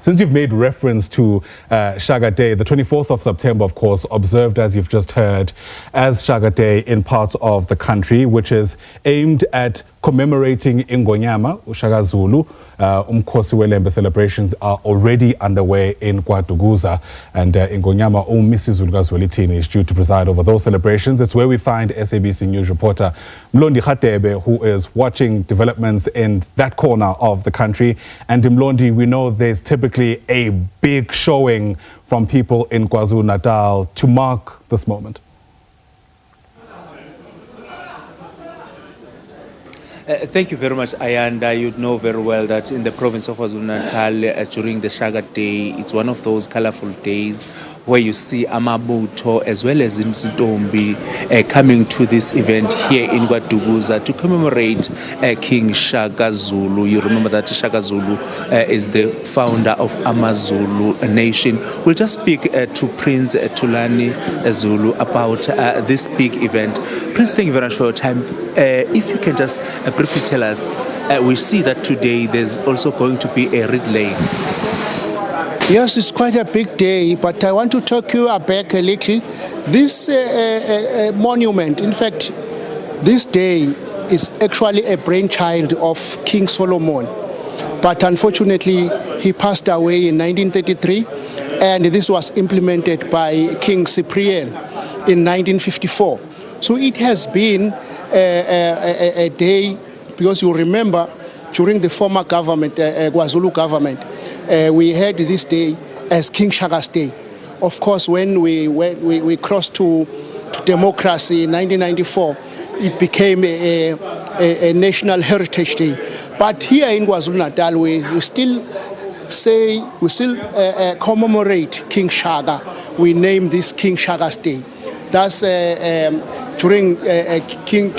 Since you've made reference to Shaka Day, the 24th of September, of course, observed, as you've just heard, as Shaka Day in parts of the country, which is aimed at commemorating iNgonyama, Shaka Zulu. Umkhosi weLembe celebrations are already underway in KwaDukuza, and iNgonyama Misuzulu kaZwelithini is due to preside over those celebrations. It's where we find SABC News reporter Mlondi, Radebe, who is watching developments in that corner of the country. And in Mlondi, we know there's typically a big showing from people in KwaZulu-Natal to mark this moment. Thank you very much, Ayanda. You know very well that in the province of KwaZulu-Natal, during the Shaka Day, it's one of those colorful days where you see Amabuto as well as Nsitombi coming to this event here in KwaDukuza to commemorate King Shaka Zulu. You remember that Shaka Zulu is the founder of AmaZulu nation. We'll just speak to Prince Tulani Zulu about this big event. Prince, thank you very much for your time. If you can just briefly tell us, we see that today there's also going to be a relay. Yes, it's quite a big day, but I want to take you back a little. This monument, in fact, this day is actually a brainchild of King Solomon. But unfortunately, he passed away in 1933, and this was implemented by King Cyprian in 1954. So it has been a day, because you remember, during the former government, KwaZulu government, we had this day as King Shaka's Day. Of course, when we crossed to democracy in 1994, it became a national heritage day. But here in KwaZulu-Natal, we still commemorate King Shaka. We name this King Shaka's Day. That's during King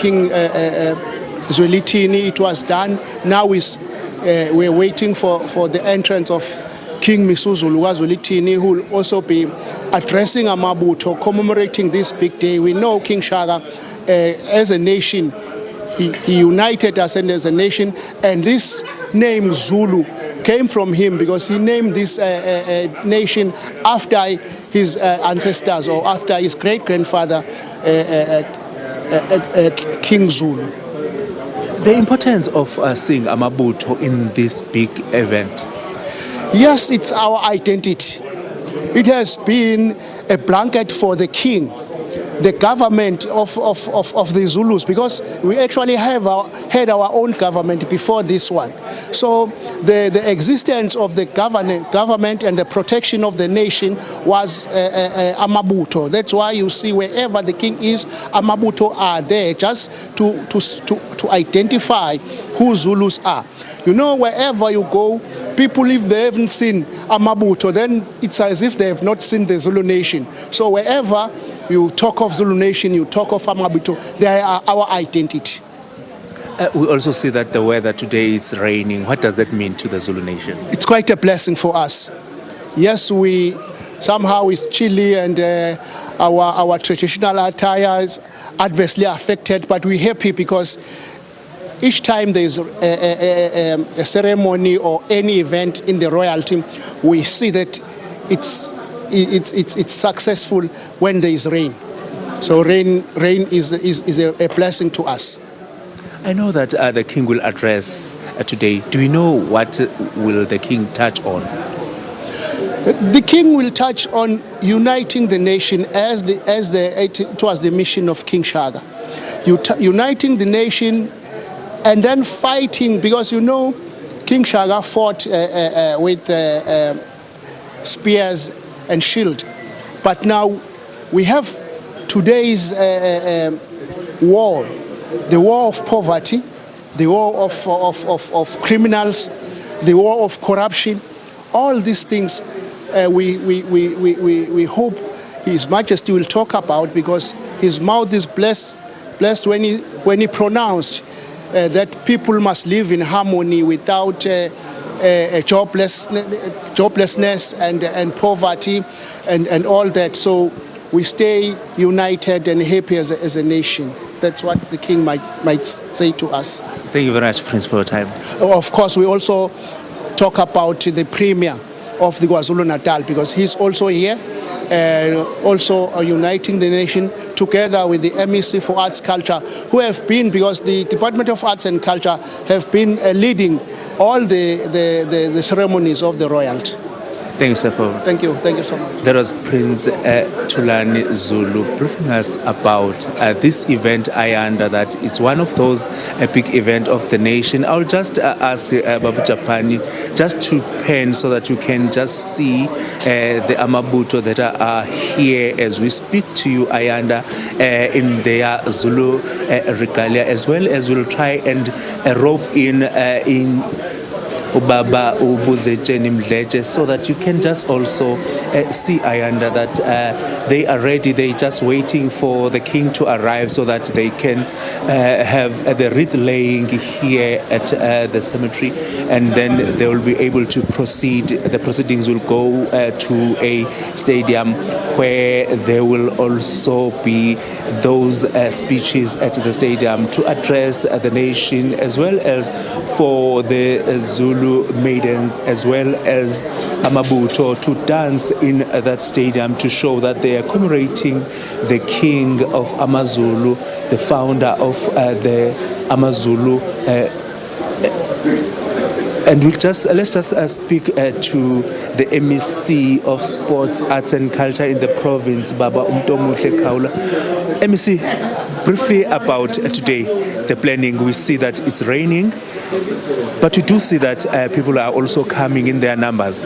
Zwelithini, it was done. Now we're waiting for the entrance of King Misuzulu kaZwelithini, who will also be addressing Amabuto, commemorating this big day. We know King Shaka, as a nation, he united us as a nation, and this name Zulu came from him because he named this nation after his ancestors, or after his great-grandfather, King Zulu. The importance of seeing Amabuto in this big event. Yes, it's our identity. It has been a blanket for the king, the government of the Zulus, because we actually had our own government before this one. So the existence of the government and the protection of the nation was Amabuto. That's why you see wherever the king is, Amabuto are there, just to identify who Zulus are. You know, wherever you go, people, if they haven't seen Amabuto, then it's as if they have not seen the Zulu nation. So wherever you talk of Zulu nation, you talk of Amabuto, they are our identity. We also see that the weather today is raining. What does that mean to the Zulu nation? It's quite a blessing for us. Yes, somehow it's chilly, and our traditional attire is adversely affected, but we're happy because each time there's a ceremony or any event in the royalty, we see that it's successful when there is rain. So rain is a blessing to us. I know that the king will address today. Do we know what will the king touch on? The king will touch on uniting the nation it was the mission of King Shaka. Uniting the nation and then fighting, because you know King Shaka fought with spears and shield. But now we have today's war, the war of poverty, the war of criminals, the war of corruption. All these things we hope His Majesty will talk about, because his mouth is blessed when he pronounced that people must live in harmony without joblessness and poverty and all that. So we stay united and happy as a nation. That's what the king might say to us. Thank you very much, Prince, for your time. Of course, we also talk about the premier of the KwaZulu-Natal, because he's also here, also uniting the nation together with the MEC for Arts Culture, who have been, because the Department of Arts and Culture have been leading all the ceremonies of the royalty. Thank you, sir. Thank you so much. That was Prince Thulani Zulu briefing us about this event. I under that it's one of those epic events of the nation. I'll just ask Babu Japani just to pen so that you can just see the Amabuto that are here as we speak to you, Ayanda, in their Zulu regalia, as well as we'll try and rope in Ubaba Ubuzecheni Mdleche, so that you can just also see, Ayanda, that they are ready. They're just waiting for the king to arrive so that they can have the wreath laying here at the cemetery, and then they will be able to proceed. The proceedings will go to a stadium where there will also be those speeches at the stadium to address the nation, as well as for the Zulu maidens, as well as Amabuto, to dance in that stadium to show that they are commemorating the king of Amazulu, the founder of the Amazulu. And let's just speak to the MEC of Sports, Arts and Culture in the province, Baba Umtomuhle Kaula. MEC, briefly about today, the planning. We see that it's raining, but we do see that people are also coming in their numbers.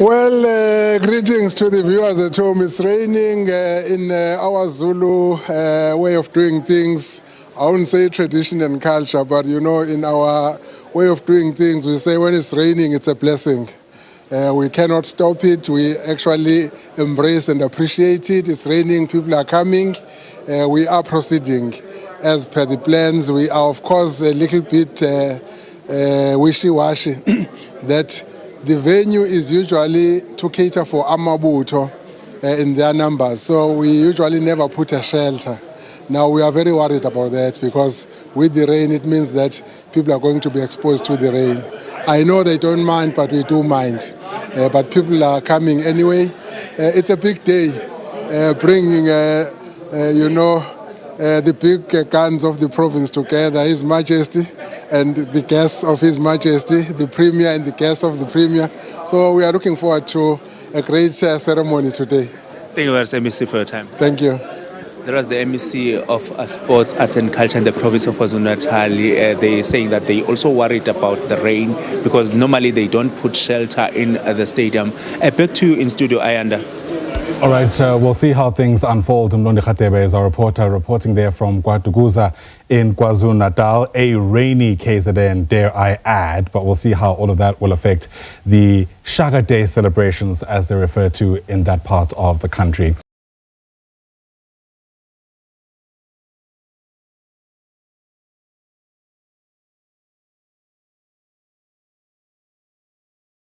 Well, greetings to the viewers at home. It's raining in our Zulu way of doing things. I wouldn't say tradition and culture, but you know, in our way of doing things, we say when it's raining, it's a blessing. We cannot stop it. We actually embrace and appreciate it. It's raining, people are coming. We are proceeding as per the plans. We are, of course, a little bit wishy-washy that the venue is usually to cater for Amabuto in their numbers. So we usually never put a shelter. Now we are very worried about that, because with the rain it means that people are going to be exposed to the rain. I know they don't mind, but we do mind. But people are coming anyway. It's a big day, bringing, the big guns of the province together, His Majesty and the guests of His Majesty, the Premier and the guests of the Premier. So we are looking forward to a great ceremony today. Thank you very much, MEC, for your time. Thank you. There was the MEC of Sports, Arts and Culture in the province of KwaZulu-Natal. They're saying that they also worried about the rain, because normally they don't put shelter in the stadium. Back to you in studio, Ayanda. All right, we'll see how things unfold. Mlondi Radebe is our reporter, reporting there from KwaDukuza in KwaZulu-Natal. A rainy KZN, dare I add, but we'll see how all of that will affect the Shaka Day celebrations, as they're referred to in that part of the country.